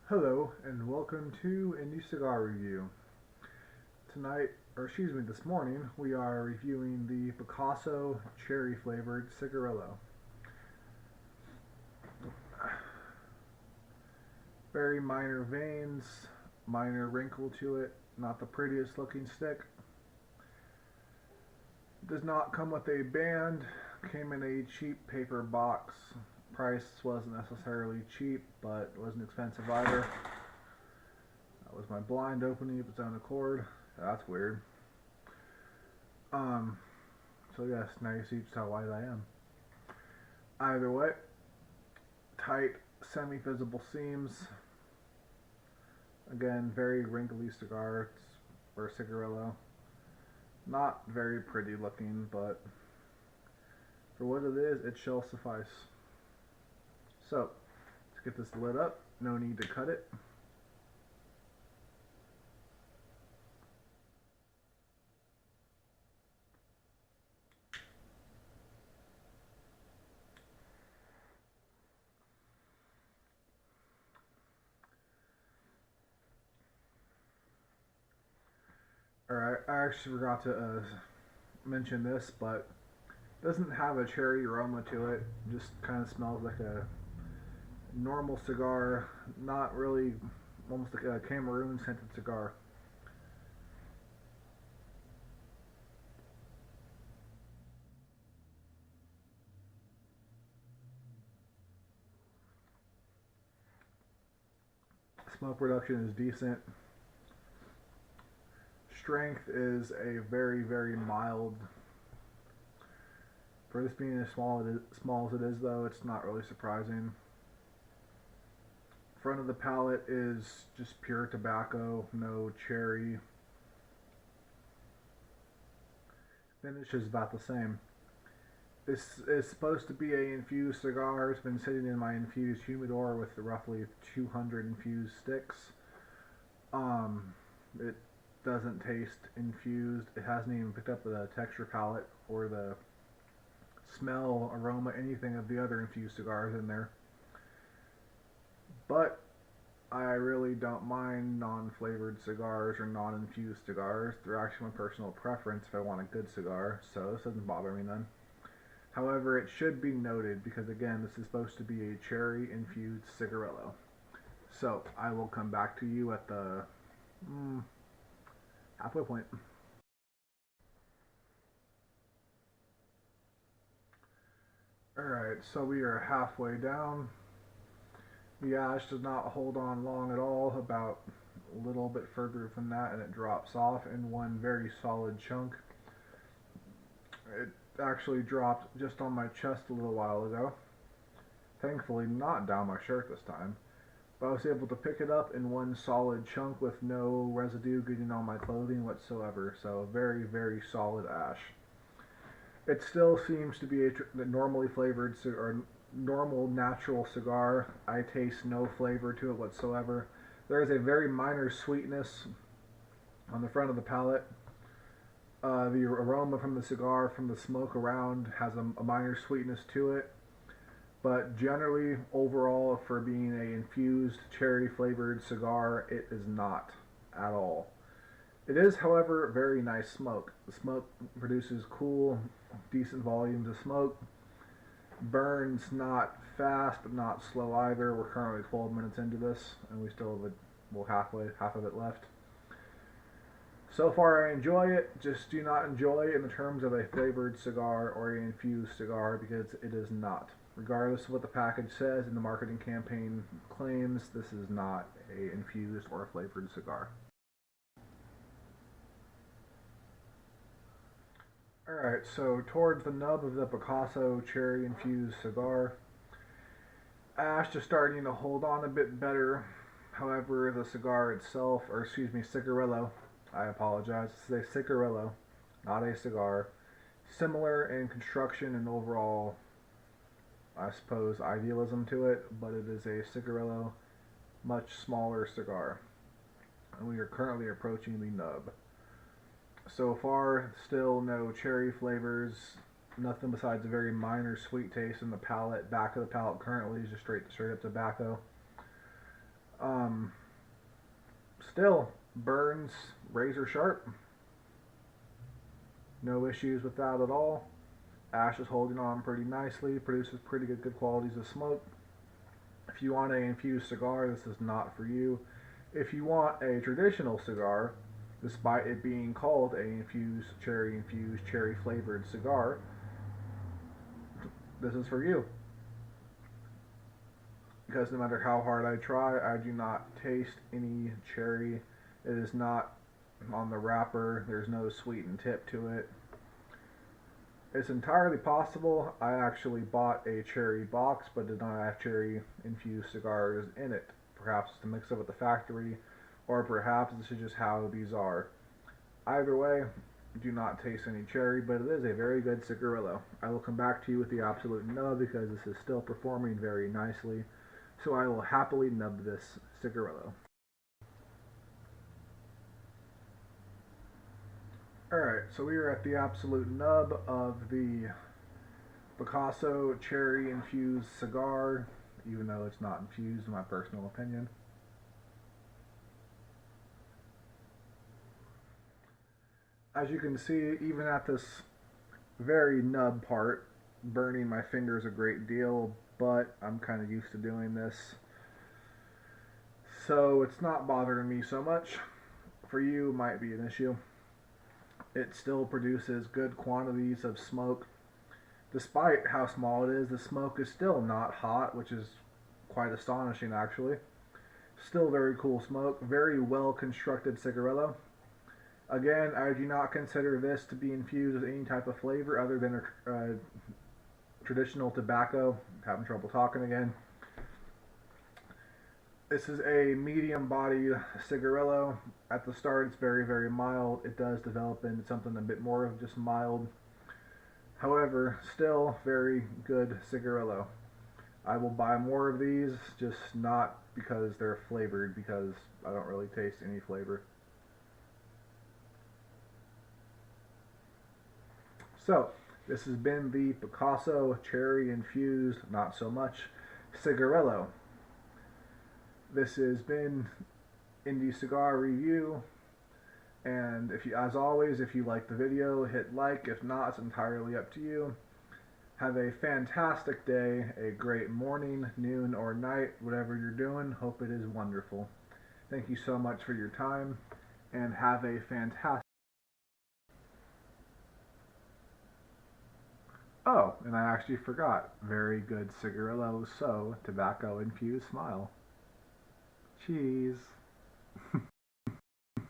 Hello and welcome to Indie Cigar Review. Tonight, or excuse me, this morning, we are reviewing the Picasso cherry flavored Cigarillo. Very minor veins, minor wrinkle to it, not the prettiest looking stick. Does not come with a band, came in a cheap paper box. Price wasn't necessarily cheap, but it wasn't expensive either. That was my blind opening of its own accord. That's weird. Um, so yes, now you see just how white I am. Either way, tight, semi-visible seams. Again, very wrinkly cigar or cigarillo. Not very pretty looking, but for what it is, it shall suffice. So, let's get this lit up. No need to cut it. Alright, I actually forgot to mention this, but it doesn't have a cherry aroma to it. Just kind of smells like a normal cigar, not really, almost like a Cameroon scented cigar. Smoke production is decent. Strength is a very mild. For this being as small as it is, though, it's not really surprising. Front of the palate is just pure tobacco, no cherry. Finish is about the same. This is supposed to be a infused cigar. It's been sitting in my infused humidor with roughly 200 infused sticks. It doesn't taste infused. It hasn't even picked up the texture palette or the smell, aroma, anything of the other infused cigars in there. But I really don't mind non-flavored cigars or non-infused cigars. They're actually my personal preference if I want a good cigar, so this doesn't bother me none. However, it should be noted because again, this is supposed to be a cherry infused cigarillo. So I will come back to you at the halfway point. Alright, so we are halfway down. The ash does not hold on long at all, about a little bit further than that, and it drops off in one very solid chunk. It actually dropped just on my chest a little while ago. Thankfully not down my shirt this time. But I was able to pick it up in one solid chunk with no residue getting on my clothing whatsoever. So a very solid ash. It still seems to be a normally flavored or normal natural cigar. I taste no flavor to it whatsoever. There is a very minor sweetness on the front of the palate. The aroma from the cigar, from the smoke around, has a minor sweetness to it. But generally, overall, for being a infused cherry flavored cigar, it is not at all. It is, however, very nice smoke. The smoke produces cool, decent volumes of smoke. Burns not fast, but not slow either. We're currently 12 minutes into this, and we still have half of it left. So far, I enjoy it. Just do not enjoy it in the terms of a flavored cigar or an infused cigar because it is not. Regardless of what the package says and the marketing campaign claims, this is not a infused or flavored cigar. Alright, so towards the nub of the Picasso cherry infused cigar, ash is starting to hold on a bit better. However, the cigar itself, or excuse me, cigarillo, I apologize, this is a cigarillo, not a cigar. Similar in construction and overall, I suppose, idealism to it, but it is a cigarillo, much smaller cigar. And we are currently approaching the nub. So far, still no cherry flavors, nothing besides a very minor sweet taste in the palate. Back of the palate currently is just straight up tobacco. Um, Still burns razor sharp. No issues with that at all. Ash is holding on pretty nicely, produces pretty good qualities of smoke. If you want an infused cigar, this is not for you. If you want a traditional cigar, despite it being called a infused, cherry flavored cigar, this is for you. Because no matter how hard I try, I do not taste any cherry. It is not on the wrapper. There's no sweetened tip to it. It's entirely possible I actually bought a cherry box but did not have cherry infused cigars in it. Perhaps it's a mix up at the factory, or perhaps this is just how these are. Either way, do not taste any cherry, but it is a very good cigarillo. I will come back to you with the absolute nub because this is still performing very nicely, so I will happily nub this cigarillo. Alright, so we are at the absolute nub of the Picasso cherry infused cigar, even though it's not infused in my personal opinion. As you can see, even at this very nub part, burning my fingers a great deal, but I'm kind of used to doing this, so it's not bothering me so much. For you, it might be an issue. It still produces good quantities of smoke. Despite how small it is, the smoke is still not hot, which is quite astonishing actually. Still very cool smoke, very well constructed cigarillo. Again, I do not consider this to be infused with any type of flavor other than a traditional tobacco. I'm having trouble talking again. This is a medium bodied cigarillo. At the start, it's very mild. It does develop into something a bit more of just mild. However, still very good cigarillo. I will buy more of these, just not because they're flavored, because I don't really taste any flavor. So, this has been the Picasso Cherry Infused, not so much, Cigarillo. This has been Indie Cigar Review, and if you, as always, if you like the video, hit like. If not, it's entirely up to you. Have a fantastic day, a great morning, noon, or night, whatever you're doing. Hope it is wonderful. Thank you so much for your time, and have a fantastic... Oh, and I actually forgot. Very good cigarillo, so tobacco infused smile. Cheese.